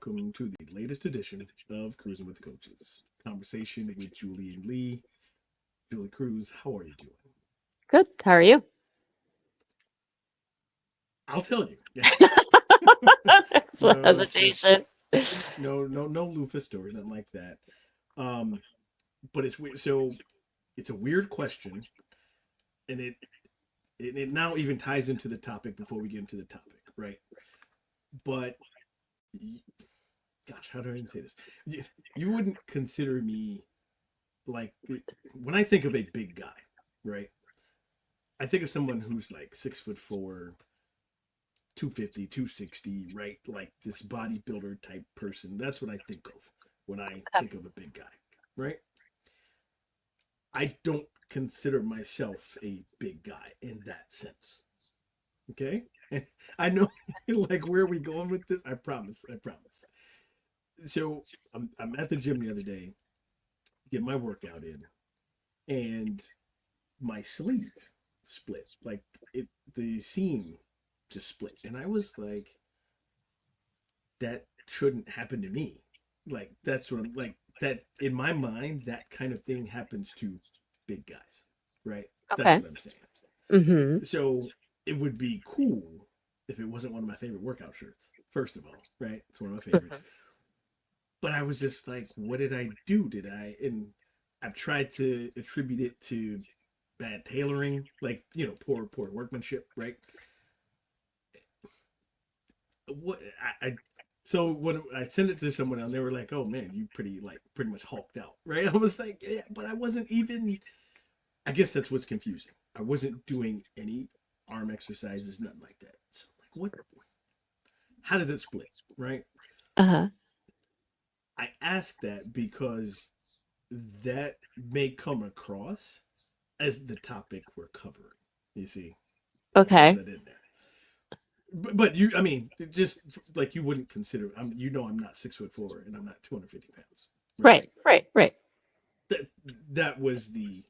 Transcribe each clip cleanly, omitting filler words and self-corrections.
welcome to the latest edition of Cruising with the Coaches. Conversation with Julie and Lee. Julie Cruz, how are you doing? Good. How are you? I'll tell you. Some no, hesitation. no loofah story, nothing like that. Um, but it's weird. So it's a weird question, and it now even ties into the topic before we get into the topic, right? But gosh, how do I even say this? You wouldn't consider me like when I think of a big guy, right? I think of someone who's like 6'4", 250, 260, right? Like this bodybuilder type person. That's what I think of when I think of a big guy, right? I don't consider myself a big guy in that sense. Okay? And I know like where are we going with this? I promise. I promise. So I'm at the gym the other day, get my workout in, and my sleeve split. Like the seam just split. And I was like, that shouldn't happen to me. Like that's what I'm like that in my mind, that kind of thing happens to big guys. Right? That's Okay. what I'm saying. Mm-hmm. So it would be cool if it wasn't one of my favorite workout shirts, first of all, right? It's one of my favorites. But I was just like, what did I do? Did I and I've tried to attribute it to bad tailoring, like, poor workmanship, right? What I so when I sent it to someone and they were like, "Oh man, you pretty much hulked out," right? I was like, "Yeah," but I wasn't even. I guess that's what's confusing. I wasn't doing any arm exercises, nothing like that. So I'm like, what? How does it split, right? Uh-huh. I ask that because that may come across as the topic we're covering. You see, I have Okay. that in there. But you, I mean, just like you wouldn't consider. I'm not 6'4" and I'm not 250 pounds, right? Right. Right. Right. That that was the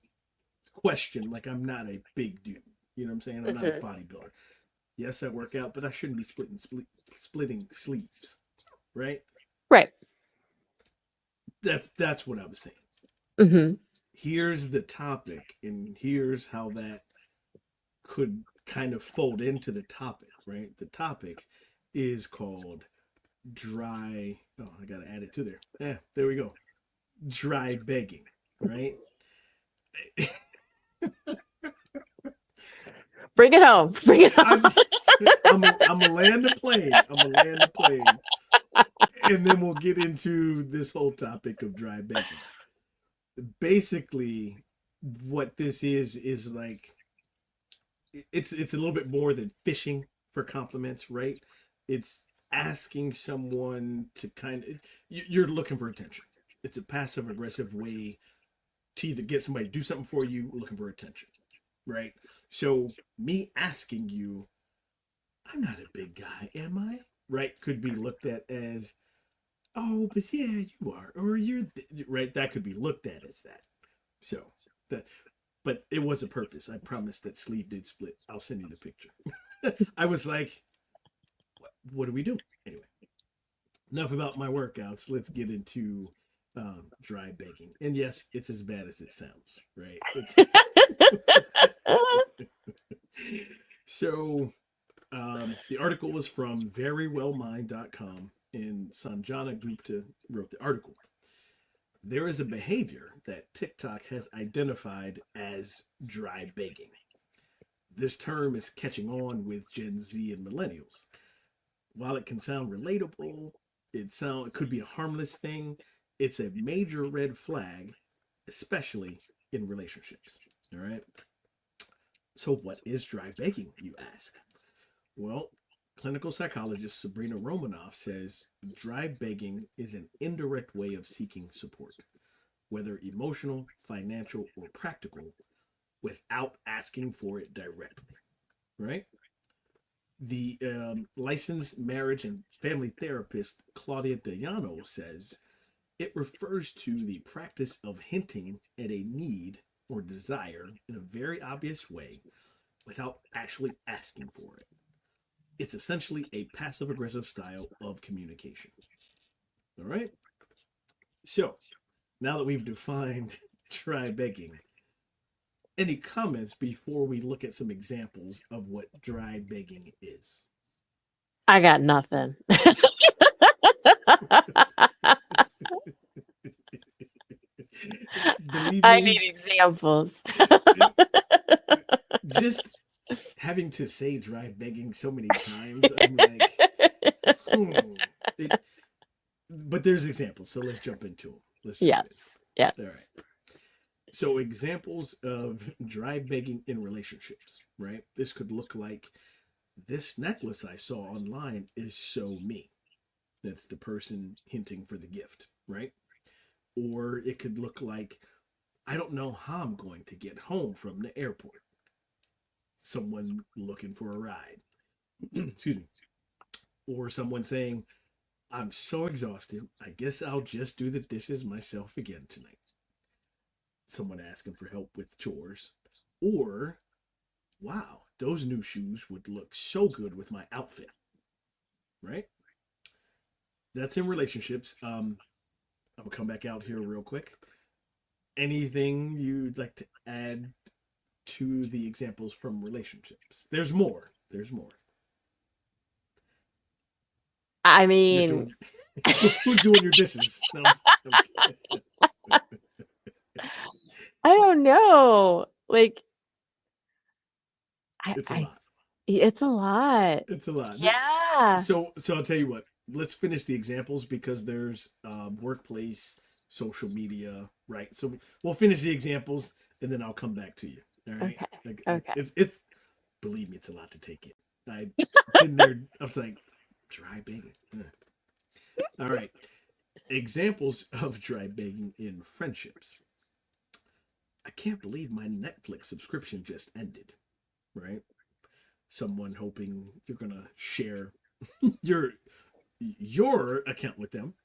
question. Like I'm not a big dude. You know what I'm saying? I'm not a Mm-hmm. bodybuilder. Yes, I work out, but I shouldn't be splitting sleeves, right? Right. That's what I was saying. Mm-hmm. Here's the topic, and here's how that could kind of fold into the topic, right? The topic is called dry. Oh, I gotta add it to there. Yeah, there we go. Dry begging, right? Bring it home. Bring it home. I'm I'm a land the plane. I'm a land the plane, and then we'll get into this whole topic of dry begging. Basically, what this is like it's a little bit more than fishing for compliments, right? It's asking someone to kind of you're looking for attention. It's a passive aggressive way to either get somebody to do something for you, looking for attention, right? So me asking you, I'm not a big guy, am I? Right? Could be looked at as, oh, but yeah, you are, or right. That could be looked at as that. So that, but it was a purpose. I promise that sleeve did split. I'll send you the picture. I was like, what do we do? Anyway, enough about my workouts. Let's get into dry baking. And yes, it's as bad as it sounds, right? It's so the article was from verywellmind.com and Sanjana Gupta wrote the article. There is a behavior that TikTok has identified as dry begging. This term is catching on with Gen Z and millennials. While it can sound relatable, it could be a harmless thing. It's a major red flag, especially in relationships. All right. So, what is dry begging, you ask? Well, clinical psychologist Sabrina Romanoff says dry begging is an indirect way of seeking support, whether emotional, financial, or practical, without asking for it directly. Right? The licensed marriage and family therapist Claudia Dayano says it refers to the practice of hinting at a need or desire in a very obvious way without actually asking for it. It's essentially a passive aggressive style of communication. All right. So now that we've defined dry begging, any comments before we look at some examples of what dry begging is? I got nothing. Believe I me, need examples. it, just having to say dry begging so many times, I'm like, hmm. It, but there's examples, so let's jump into them. Let's jump Yes. Yes. in. All right. So examples of dry begging in relationships, right? This could look like this necklace I saw online is so me. That's the person hinting for the gift, right? Or it could look like I don't know how I'm going to get home from the airport. Someone looking for a ride. Excuse me. Or someone saying, I'm so exhausted. I guess I'll just do the dishes myself again tonight. Someone asking for help with chores. Or, wow, those new shoes would look so good with my outfit, right? That's in relationships. I'm gonna come back out here real quick. Anything you'd like to add to the examples from relationships? There's more. There's more. I You're mean, doing. Who's doing your dishes? No, I'm I don't know. Like, it's a I lot. it's a lot. It's a lot. Yeah. So I'll tell you what. Let's finish the examples because there's workplace, social media, right? So we'll finish the examples and then I'll come back to you. All right. Okay. Like, Okay. it's believe me, it's a lot to take in. I've been there. I was like, dry begging. All right. Examples of dry begging in friendships. I can't believe my Netflix subscription just ended. Right. Someone hoping you're gonna share your your account with them.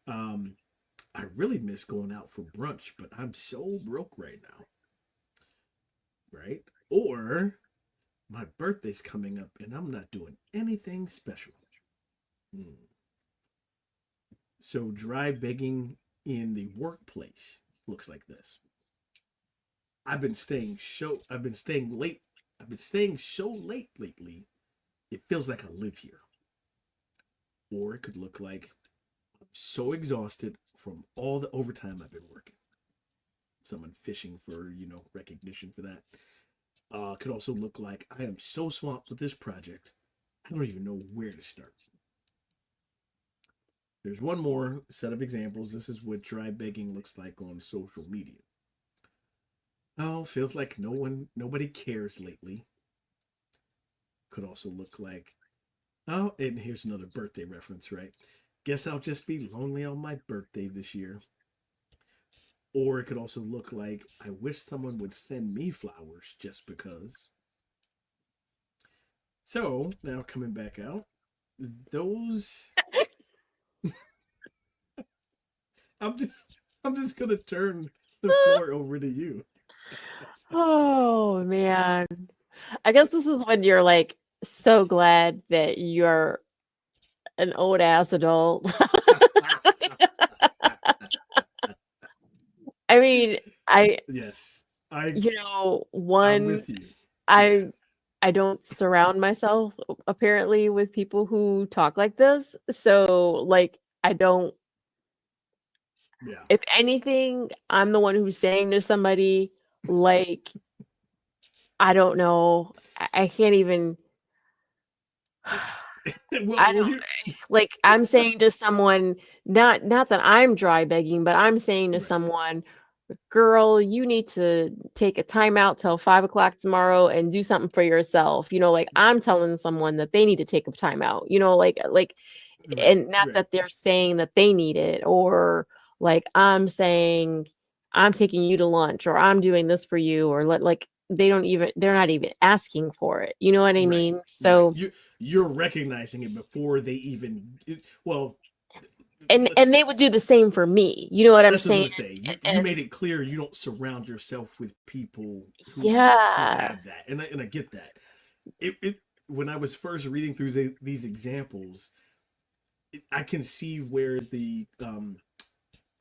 Um, I really miss going out for brunch, but I'm so broke right now, right? Or my birthday's coming up and I'm not doing anything special. Hmm. So dry begging in the workplace looks like this. I've been staying late. I've been staying so late lately. It feels like I live here. Or it could look like I'm so exhausted from all the overtime I've been working. Someone fishing for, recognition for that. Could also look like I am so swamped with this project, I don't even know where to start. There's one more set of examples. This is what dry begging looks like on social media. Oh, feels like nobody cares lately. Could also look like, oh, and here's another birthday reference, right? Guess I'll just be lonely on my birthday this year. Or it could also look like, I wish someone would send me flowers just because. So now coming back out, those I'm just I'm just gonna turn the floor over to you. Oh man. I guess this is when you're like so glad that you're an old ass adult. I mean, I Yes, I I'm one with you. Yeah, I I don't surround myself apparently with people who talk like this. So like I don't yeah. if anything, I'm the one who's saying to somebody like I don't know. I can't even well, I well, don't here, like I'm saying to someone not that I'm dry begging, but I'm saying to right, someone, girl, you need to take a time out till 5 o'clock tomorrow and do something for yourself. Like I'm telling someone that they need to take a time out, like right, and not right, that they're saying that they need it or like I'm saying I'm taking you to lunch or I'm doing this for you or like they're not even asking for it. You know what I right, mean? right. So You're recognizing it before they even. Well, and let's. they would do the same for me. You know what I'm That's what I was saying? gonna say. You And made it's it clear you don't surround yourself with people who yeah. have that, and I get that. It when I was first reading through these examples, I can see where the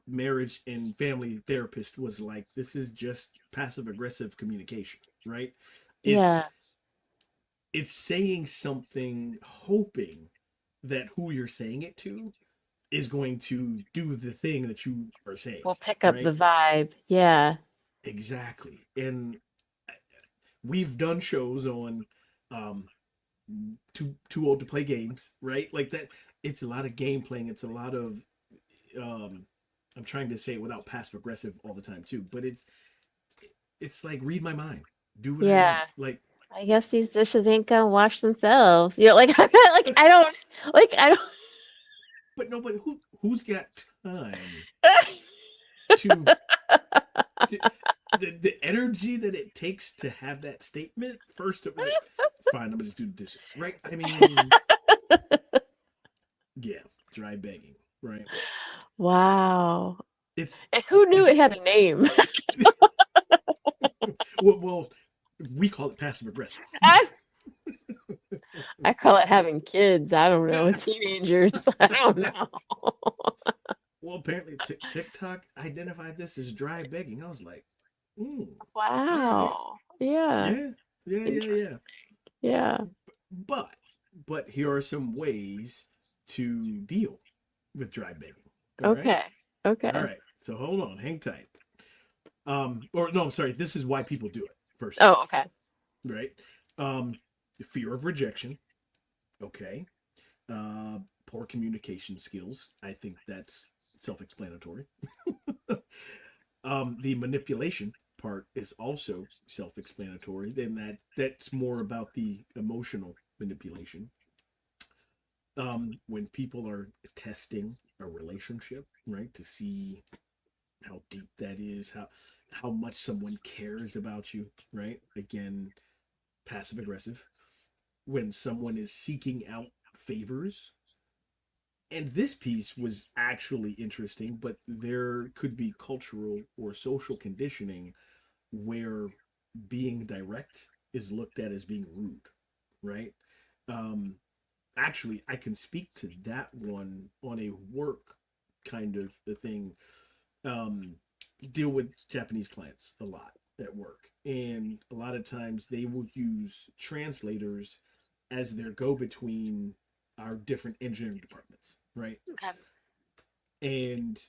marriage and family therapist was like, this is just passive aggressive communication, right? It's Yeah. it's saying something, hoping that who you're saying it to is going to do the thing that you are saying, We'll pick up the right? vibe. Yeah. Exactly. And we've done shows on um too old to play games, right? Like that. It's a lot of game playing. It's a lot of um I'm trying to say it without passive aggressive all the time too, but it's like read my mind, do what I want. Yeah. Like, I guess these dishes ain't gonna wash themselves. Like but I don't but nobody who's got time to, to the energy that it takes to have that statement. First of it, fine, I'm gonna just do the dishes, right? I mean, yeah, dry begging, right? Wow. It's And who knew it's it had a name? well, we call it passive aggressive. I, I call it having kids. I don't know. Teenagers. I don't know. Well, apparently TikTok identified this as dry begging. I was like, mm, all right, Wow. Yeah. yeah, yeah, yeah, Interesting. yeah. Yeah. But but here are some ways to deal with dry begging. All right, Okay. all Okay. right. So hold on, hang tight. Or no, I'm sorry. This is why people do it. First of Oh, all, okay. right? Um, fear of rejection. Okay. Uh, poor communication skills. I think that's self-explanatory. The manipulation part is also self-explanatory. Then that's more about the emotional manipulation. When people are testing a relationship, right, to see how deep that is, how much someone cares about you, right? Again, passive aggressive. When someone is seeking out favors, and this piece was actually interesting, but there could be cultural or social conditioning where being direct is looked at as being rude, right? Um, Actually, I can speak to that one on a work kind of a thing. Um, Deal with Japanese clients a lot at work, and a lot of times they will use translators as their go between our different engineering departments, right? Okay. And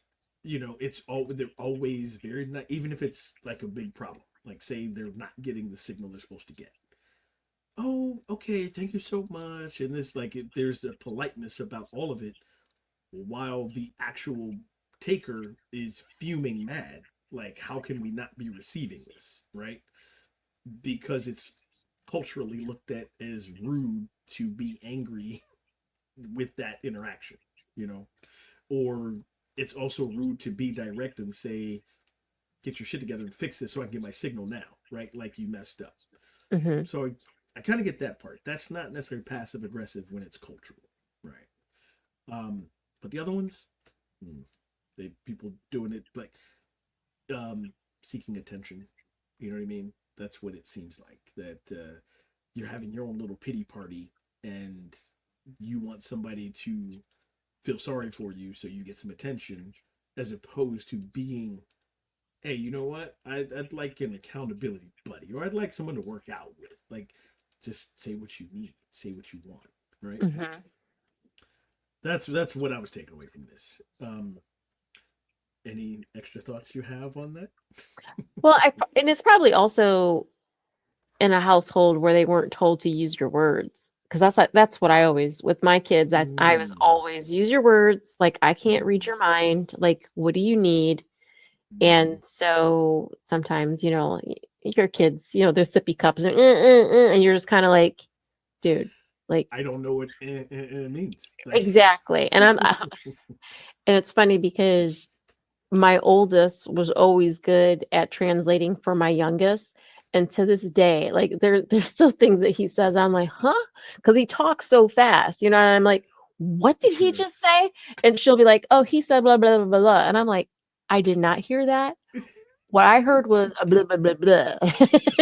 it's all they're always very nice, even if it's like a big problem, like say they're not getting the signal they're supposed to get. Oh, okay, thank you so much. And this, like, there's a politeness about all of it, while the actual taker is fuming mad. Like, how can we not be receiving this, right? Because it's culturally looked at as rude to be angry with that interaction, you know? Or it's also rude to be direct and say, get your shit together and fix this so I can get my signal now, right? Like you messed up. Mm-hmm. So I kind of get that part. That's not necessarily passive aggressive when it's cultural, right? Um, but the other ones, hmm, they people doing it like um, seeking attention. You know what I mean? That's what it seems like. That you're having your own little pity party, and you want somebody to feel sorry for you, so you get some attention, as opposed to being, hey, you know what? I'd like an accountability buddy, or I'd like someone to work out with. Like, just say what you need, say what you want, right? Mm-hmm. That's what I was taking away from this. Any extra thoughts you have on that? Well, and it's probably also in a household where they weren't told to use your words. Because that's what I always with my kids. I was Mm, always use your words. Like I can't read mm, your mind. Like what do you need? And mm. so sometimes your kids, they're sippy cups and you're just kind of like, dude, like I don't know what means. Like, exactly. And and it's funny because my oldest was always good at translating for my youngest. And to this day, like there's still things that he says, I'm like, huh? Because he talks so fast, and I'm like, what did he sure. just say? And she'll be like, oh, he said blah blah blah blah blah. And I'm like, I did not hear that. What I heard was a blah blah blah blah.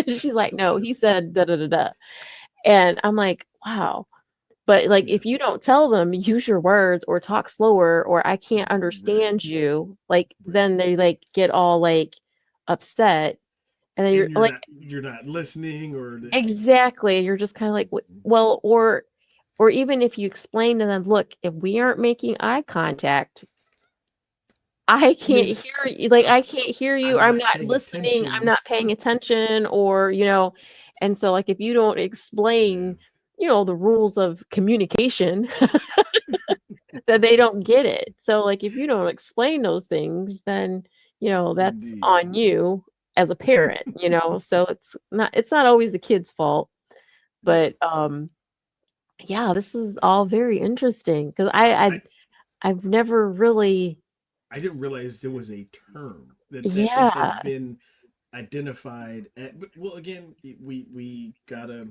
She's like, no, he said da da da da. And I'm like, wow. But like Yeah. if you don't tell them use your words or talk slower or I can't Right. understand you, like Right. then they like get all like upset and then you're And like you're not listening or the, exactly you're just kind of like well or even if you explain to them, look, if we aren't making eye contact, I can't means hear you. Like, uh, I can't hear you. I'm I'm not not paying listening. I'm attention. not paying attention, or, and so, like, if you don't Yeah. explain, the rules of communication, that they don't get it. So, like, if you don't explain those things, then, that's Indeed. on you as a parent, so it's not always the kid's fault. Yeah. But, yeah, this is all very interesting because I I've never really, I didn't realize there was a term that it yeah, had been identified at, but well, again, we gotta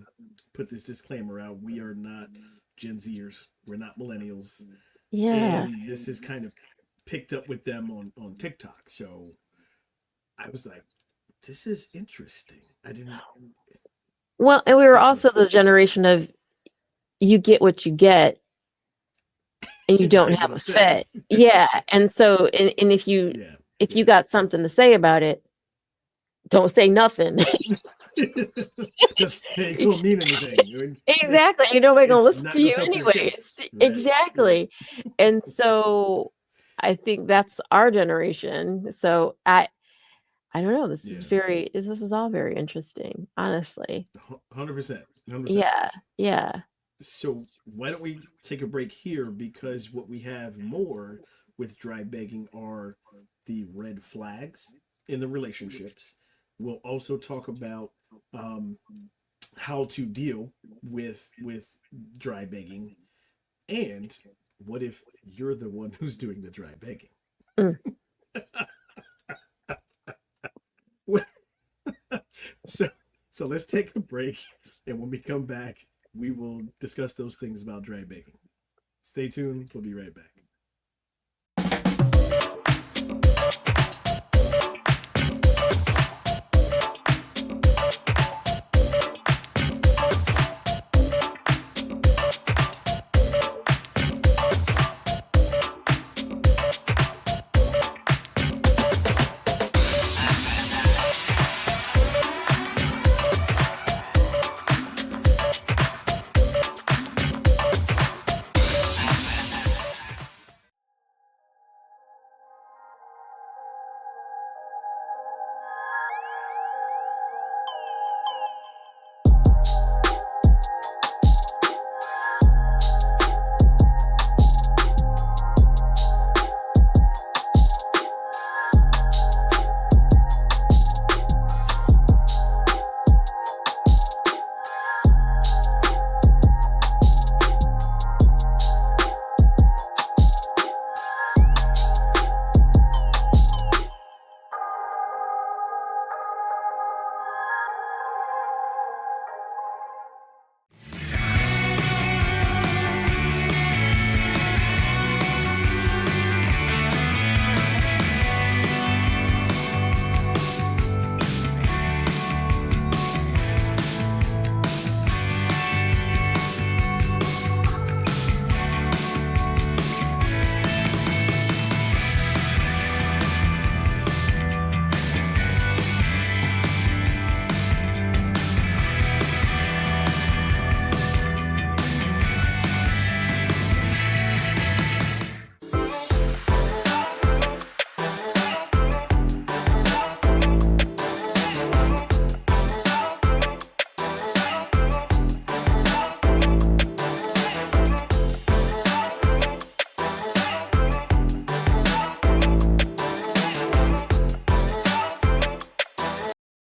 put this disclaimer out. We are not Gen Zers. We're not millennials, yeah. and this is kind of picked up with them on TikTok. So I was like, this is interesting. I didn't Well, and we were think of also the generation of you get what you get and you and don't get have what a I'm saying. fit. Yeah. And so and Yeah, if you yeah. got something to say about it, don't say nothing. Because it ain't gonna mean anything. I mean, Exactly. You nobody gonna it's listen to not gonna you help your case. anyways. Right, right. Exactly. And so I think that's our generation. So I don't know. Yeah, This is all very interesting, honestly. 100%, 100%. Yeah. Yeah. So why don't we take a break here? Because what we have more with dry begging are the red flags in the relationships. We'll also talk about um, how to deal with dry begging, and what if you're the one who's doing the dry begging. Mm. so so let's take a break, and when we come back we will discuss those things about dry begging. Stay tuned, we'll be right back.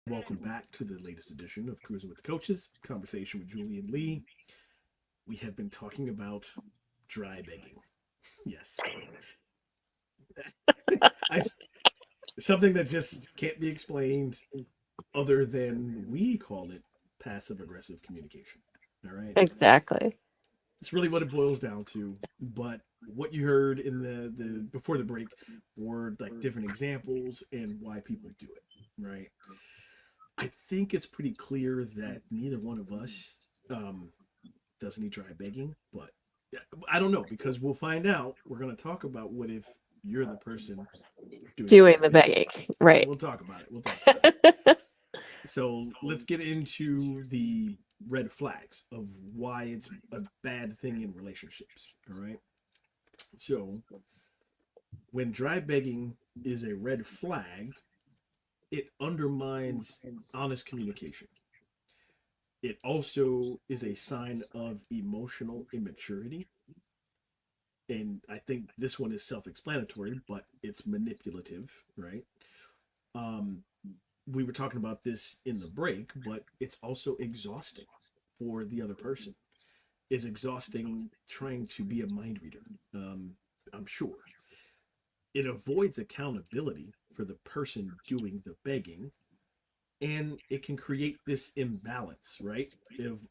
Welcome back to the latest edition of Cruising with Coaches, conversation with Julie and Lee. We have been talking about dry begging. Yes. I, something that just can't be explained other than we call it passive aggressive communication. All right. Exactly. It's really what it boils down to. But what you heard in the before the break were like different examples and why people do it. Right. I think it's pretty clear that neither one of us um, doesn't he try begging? But I don't know, because we'll find out. We're going to talk about what if you're the person doing the dry Doing the begging. begging, right? We'll talk about it. We'll talk about it. So let's get into the red flags of why it's a bad thing in relationships. All right. So when dry begging is a red flag, it undermines honest communication. It also is a sign of emotional immaturity. And I think this one is self explanatory, but it's manipulative, right? Um, we were talking about this in the break, but it's also exhausting for the other person. It's exhausting trying to be a mind reader. I'm sure it avoids accountability for the person doing the begging, and it can create this imbalance, right?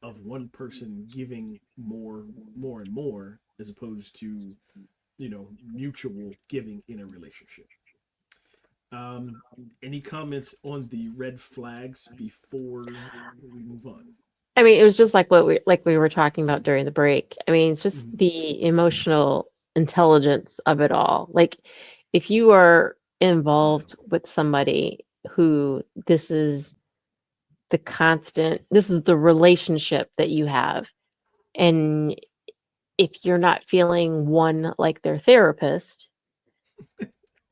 Of one person giving more and more, as opposed to, mutual giving in a relationship. Um, any comments on the red flags before we move on? I mean, it was just like we were talking about during the break. I mean, it's just Mhm. the emotional intelligence of it all. Like, if you are Yeah. involved with somebody who this is the relationship that you have, and if you're not feeling one like their therapist,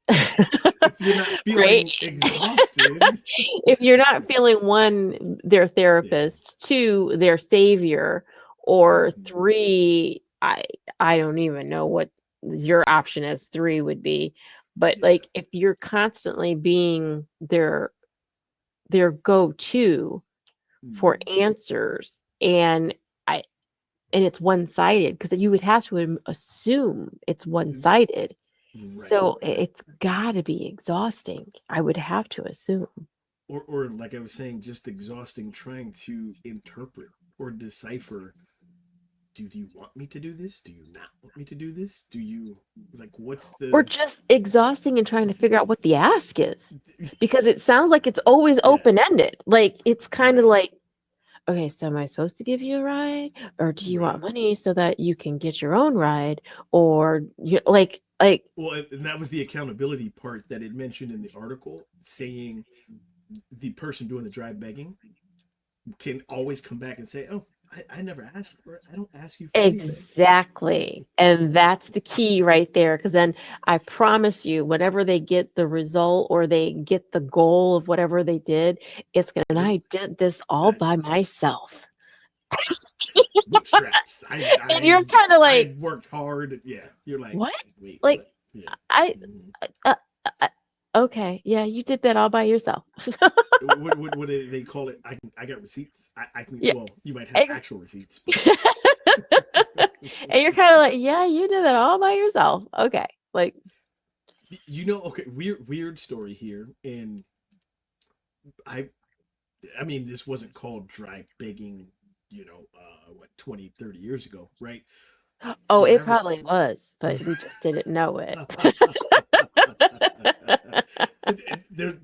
If you're not right? feeling exhausted, If you're not feeling one, their yeah. therapist, two, their savior, or Mhm. three, I don't even know what your option as three would be. But Yeah. like if you're constantly being their go-to for Mhm. answers, I and it's one-sided, because you would have to assume it's one-sided. Right, So right. it's got to be exhausting, I would have to assume. Or like I was saying, just exhausting trying to interpret or decipher. Do you want me to do this? Do you not want me to do this? Do you like what's Or the just exhausting and trying to figure out what the ask is, because it sounds like it's always yeah, open ended. Like it's kind of right, like, okay, so am I supposed to give you a ride, or do you right. want money so that you can get your own ride, or you like Well, and that was the accountability part that it mentioned in the article, saying the person doing the dry begging can always come back and say, "Oh, I never asked for it. I don't ask you for anything." exactly. And that's the key right there. Because then I promise you, whenever they get the result or they get the goal of whatever they did, it's gonna, and Yep. I did this all I, by myself. bootstraps. And you're kind of I like, worked hard. Yeah. You're like, what? wait, Like, what? Yeah. I, Mhm. uh, uh, okay, yeah, you did that all by yourself. What do they call it? I got receipts. I can. Yeah. Well, you might have ex- actual receipts, but And you're kind of like, yeah, you did that all by yourself. Okay. Like, okay. Weird story here, and I I mean, this wasn't called dry begging, 20, 30 years ago, right? oh, But I it rec- probably was, but we just didn't know it.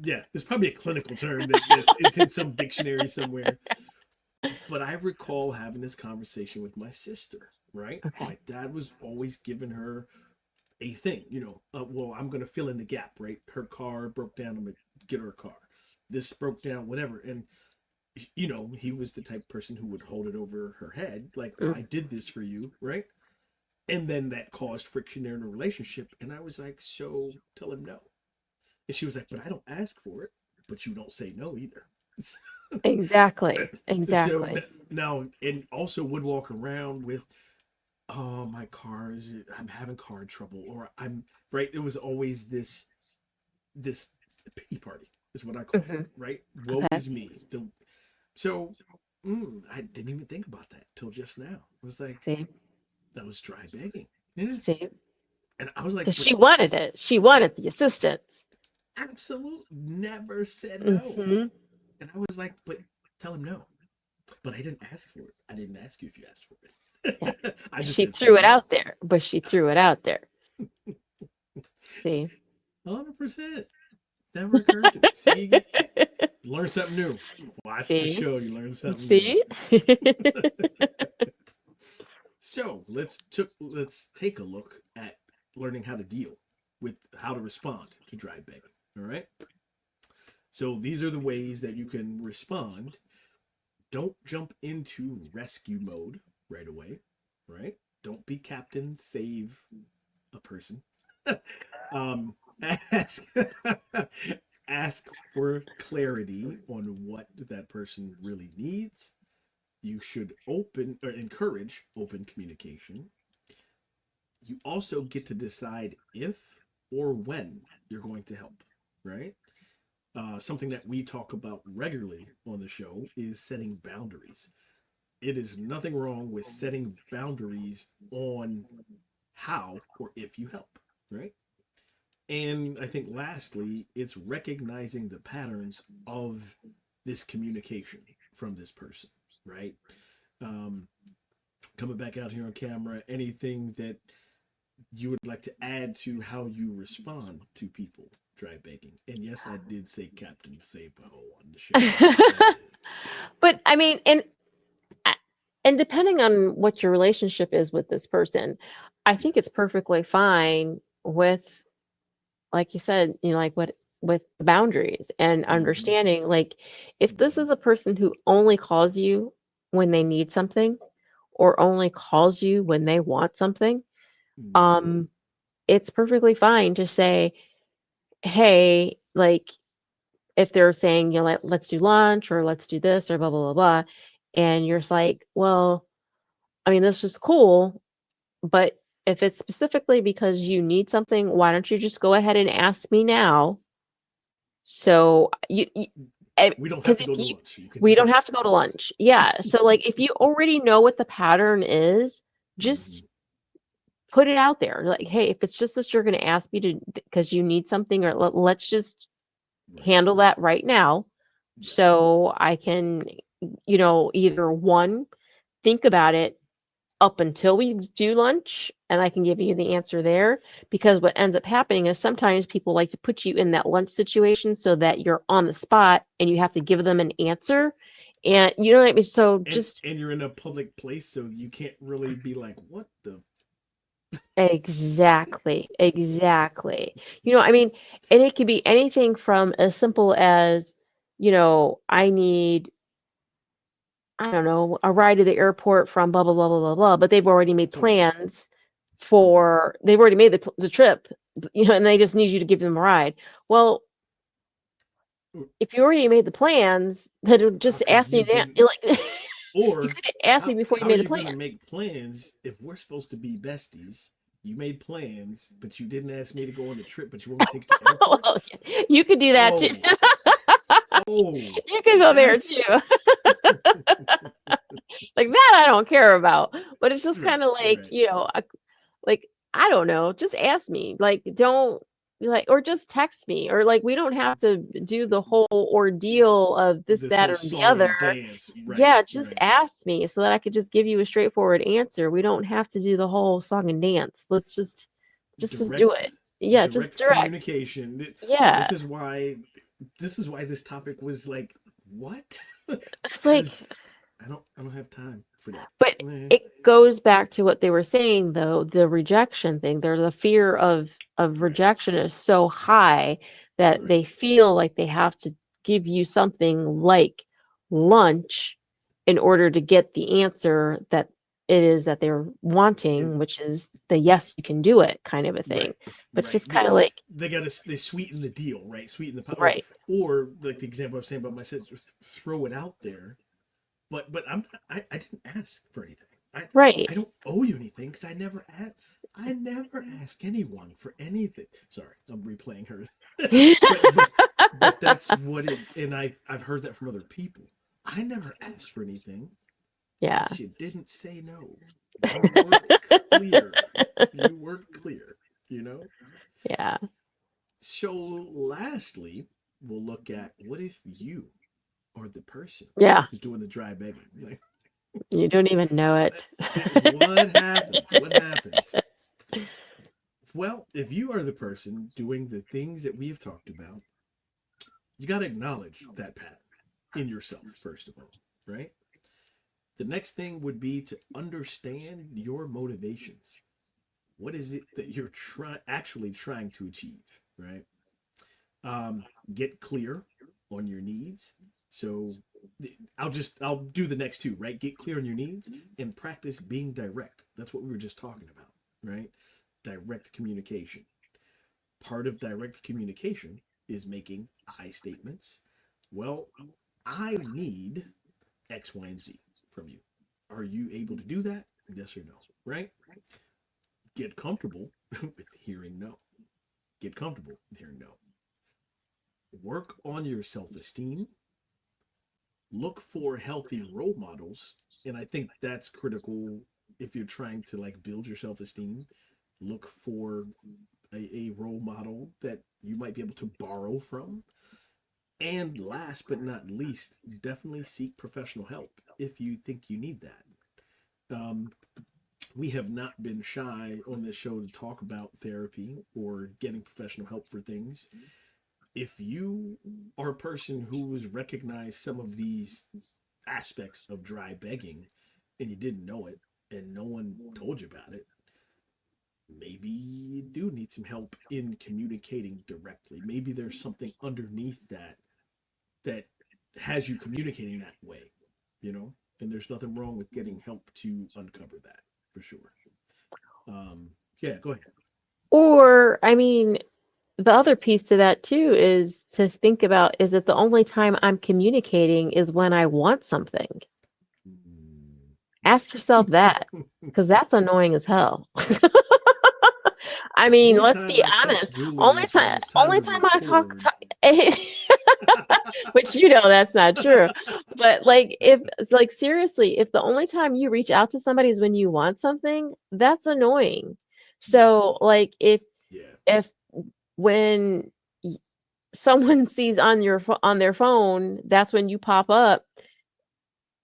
yeah, there's probably a clinical term that's it's in some dictionary somewhere. But I recall having this conversation with my sister, right? Okay. My dad was always giving her a thing, well, I'm going to fill in the gap, right? Her car broke down, I'm going to get her a car. This broke down, whatever. And he was the type of person who would hold it over her head, like, well, Mm, I did this for you, right? And then that caused friction in a relationship. And I was like, so tell him no. And she was like, but I don't ask for it, but you don't say no either. exactly. So Exactly. now, and also would walk around with, oh, my car is, I'm having car trouble, or I'm right. It was always this pity party is what I called it, Hmm. right? Woe Okay. is me. So I didn't even think about that till just now. I was like, See, that was dry begging. Yeah. see, And I was like, because but she wanted it. She it wanted the assistance. absolute never said no. Hmm. And I was like, but tell him no. But I didn't ask for it. I didn't ask you if you asked for Yeah. it. I just She said say threw it no. out there, but she threw it out there. See. 100%. Never occurred to me. See, you learn something new. Watch the See. show, you learn something new. See. So let's take a look at learning how to deal with how to respond to dry begging. All right. So these are the ways that you can respond. Don't jump into rescue mode right away. Right. Don't be Captain Save a person. um, ask ask for clarity on what that person really needs. You should open or encourage open communication. You also get to decide if or when you're going to help, right? Something that we talk about regularly on the show is setting boundaries. It is nothing wrong with setting boundaries on how or if you help, right? And I think lastly, it's recognizing the patterns of this communication from this person, right? Um, Coming back out here on camera, anything that you would like to add to how you respond to people dry begging? And yes, I did say Captain Sabo on the show. Yes, I did. But I mean, and depending on what your relationship is with this person, I Yeah. think it's perfectly fine with, like you said, like what with the boundaries and Mm-hmm. understanding, like if this Mm-hmm. is a person who only calls you when they need something or only calls you when they want something, Mm-hmm. um, it's perfectly fine to say, hey, like if they're saying, let's do lunch or let's do this or blah, blah, blah, blah. And you're just like, well, I mean, this is cool, but if it's specifically because you need something, why don't you just go ahead and ask me now? So We don't have because to if go to you, lunch. You can we just don't have ask to me. go to lunch. Yeah. So like if you already know what the pattern is, Mm-hmm. just put it out there. Like, hey, if it's just that you're going to ask me to because you need something, or let's just Right. handle that right now, Yeah. so I can, either one, think about it up until we do lunch and I can give you the answer there. Because what ends up happening is sometimes people like to put you in that lunch situation so that you're on the spot and you have to give them an answer. And you know what I mean? So just And you're in a public place, so you can't really be like, what the exactly, exactly. I mean, and it could be anything from as simple as, I need, I don't know, a ride to the airport from blah blah blah blah blah blah, but they've already made totally. plans Mm-hmm. they've already made the trip, and they just need you to give them a ride. Well, if you already made the plans, then How just could ask you me now. then Like you or could have asked me before you how are made the you gonna plans. make plans if we're supposed to be besties? You made plans, but you didn't ask me to go on the trip, but you want me to take you to the airport? Well, you could do that too. Oh, oh, You could go there that's too. Like that, I don't care about. But it's just kind right, of like, right. like I don't know, just ask me. Like don't like or just text me, or like we don't have to do the whole ordeal of this, This that, whole or the song other. and dance, right, Yeah, just right. ask me so that I could just give you a straightforward answer. We don't have to do the whole song and dance. Let's just do Direct, it. Yeah, just direct direct. communication. Yeah. This is why, this is why this topic was like, what? Like, Because I don't have time for that. but Eh, it goes back to what they were saying though, the rejection thing. There's the fear of right, rejection is so high that right. they feel like they have to give you something like lunch in order to get the answer that it is that they're It, wanting, which is the yes, you can do it kind of a thing. right, But it's right. just kind of like, They got to they sweeten the deal, right? Sweeten the pot, right, or like the example I was saying about my sister, throw it out there. But I'm not, I didn't ask for anything. right. I don't owe you anything because I never ask anyone for anything. Sorry, I'm replaying hers. But that's what it, and I've heard that from other people. I never asked for anything Yeah. because you didn't say no. You weren't clear. You weren't clear, you know? Yeah. So lastly, we'll look at what if you are the person Yeah. who's doing the dry begging. Like, You don't even know it. what happens? What happens? Well, if you are the person doing the things that we have talked about, you got to acknowledge that pattern in yourself, first of all, right? The next thing would be to understand your motivations. What is it that you're actually trying to achieve, right? Um, get clear on your needs. So I'll do the next two, right? Get clear on your needs and practice being direct. That's what we were just talking about, right? Direct communication. Part of direct communication is making I statements. Well, I need X, Y, and Z from you. Are you able to do that? Yes or no, right? Get comfortable with hearing no. Get comfortable with hearing no. Work on your self esteem. Look for healthy role models. And I think that's critical if you're trying to like build your self esteem. Look for a role model that you might be able to borrow from. And last but not least, definitely seek professional help if you think you need that. We have not been shy on this show to talk about therapy or getting professional help for things. If you are a person who's recognized some of these aspects of dry begging and you didn't know it and no one told you about it, maybe you do need some help in communicating directly. Maybe there's something underneath that has you communicating that way, you know? And there's nothing wrong with getting help to uncover that for sure. Yeah, go ahead. Or, I mean, the other piece to that too is to think about, is it the only time I'm communicating is when I want something? Ask yourself that, because that's annoying as hell. I mean, Only let's time be I text honest. Julie is when it's time Only to time I talk, record. which that's not true. But like, if like seriously, if the only time you reach out to somebody is when you want something, that's annoying. Yeah, So like, yeah. if when someone sees on on their phone, that's when you pop up,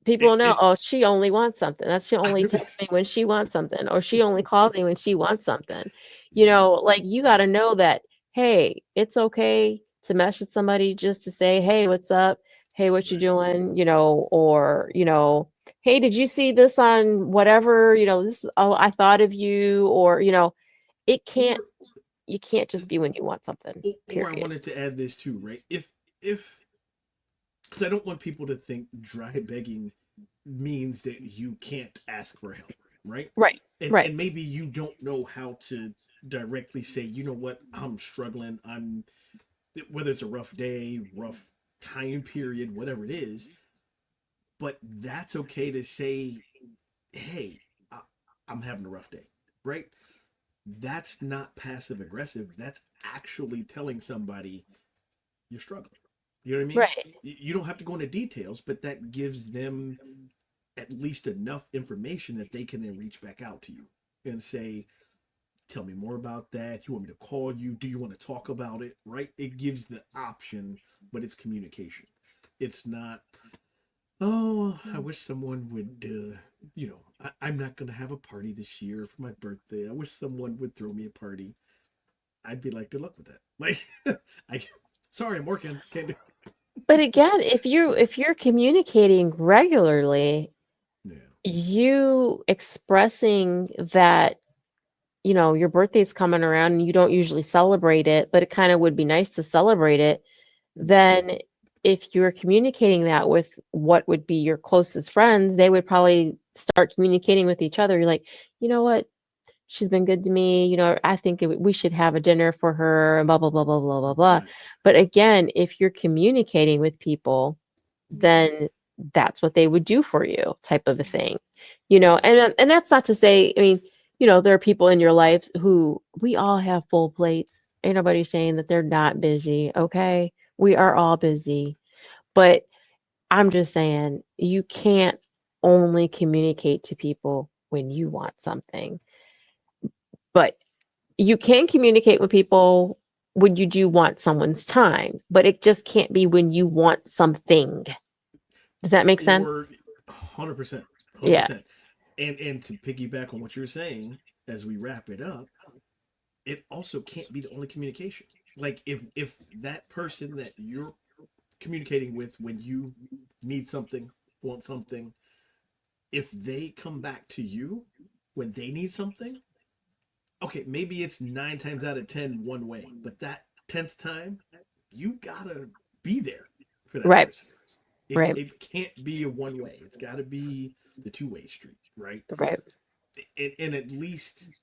people know, It oh, she only wants something. That's she only texts me when she wants something, or she only calls me when she wants something. yeah, Like you got to know that, hey, it's okay to message somebody just to say, hey, what's up? Hey, what you right. doing? Or, hey, did you see this on whatever? This is, oh, I thought of you, or, it can't, Or you can't just be when you want something, or I period. wanted to add this too, right? If because I don't want people to think dry begging means that you can't ask for help, right? Right. Right. And maybe you don't know how to directly say, you know what, I'm struggling. I'm whether it's a rough day, rough time period, whatever it is, but that's okay to say, hey, I'm having a rough day, right? That's not passive aggressive. That's actually telling somebody you're struggling. You know what I mean? Right. You don't have to go into details, but that gives them at least enough information that they can then reach back out to you and say, tell me more about that. You want me to call you? Do you want to talk about it? Right? It gives the option, but it's communication. It's not, oh, I wish someone would, I'm not going to have a party this year for my birthday. I wish someone would throw me a party. I'd be like, good luck with that. Like, I, sorry, I'm working. Can't do But again, if you're communicating regularly, Yeah. you expressing that, your birthday's coming around and you don't usually celebrate it, but it kind of would be nice to celebrate it, Yeah. then if you're communicating that with what would be your closest friends, they would probably start communicating with each other. You're like, you know what? She's been good to me. I think we should have a dinner for her, and blah, blah, blah, blah, blah, blah, blah. Right. But again, if you're communicating with people, then that's what they would do for you, type of a thing. Exactly. And that's not to say, I mean, there are people in your life who, we all have full plates. Ain't nobody saying that they're not busy, okay? We are all busy. But I'm just saying, you can't only communicate to people when you want something. But you can communicate with people when you do want someone's time, but it just can't be when you want something. Does that make sense? Or 100%, Yeah. 100%. And to piggyback on what you're saying as we wrap it up, it also can't be the only communication. Like if that person that you're communicating with when you need something, want something, if they come back to you when they need something, okay, maybe it's 9 times out of 10 one way, but that 10th time, you gotta be there for that Right. person. It, Right. it can't be a one way. It's got to be the two-way street, right? Right. And at least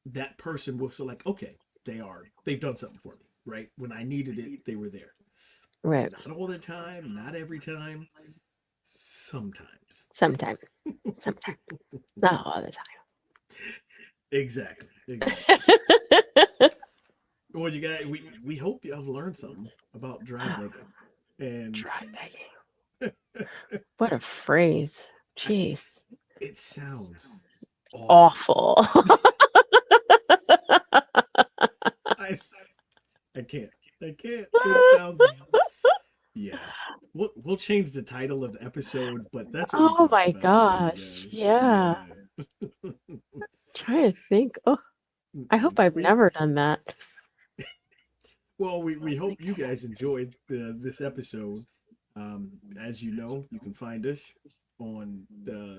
that person will feel like, okay, they've done something for me, right? When I needed it, they were there. Right. Not all the time, not every time, sometimes. Sometimes. Sometimes. Not all the Exactly, exactly. time. Well, you guys, we hope you have learned something about dry begging, and Dry begging. What a phrase. I, Jeez. it sounds awful. Awful. I I can't. I can't. It sounds, yeah. We'll change the title of the episode, but that's what we Oh talked my about today, you gosh. guys. Yeah. Yeah. Trying to think. Oh, I hope I've we never done that. well, we hope you guys enjoyed this episode. As you know, you can find us on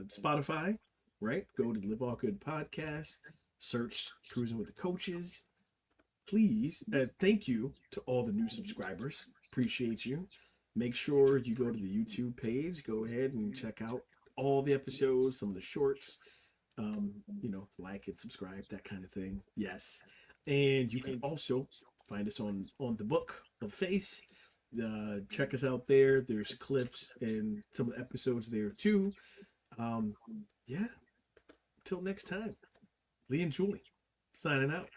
Spotify, right? Go to the Live All Good podcast, search Cruising with the Coaches. Please, thank you to all the new subscribers. Appreciate you. Make sure you go to the YouTube page. Go ahead and check out all the episodes, some of the shorts. Like and subscribe, that kind of thing. Yes, and you can also find us on the Book of Face. Check us out there. There's clips and some of the episodes there too. Um, yeah. Until next time, Lee and Julie signing out.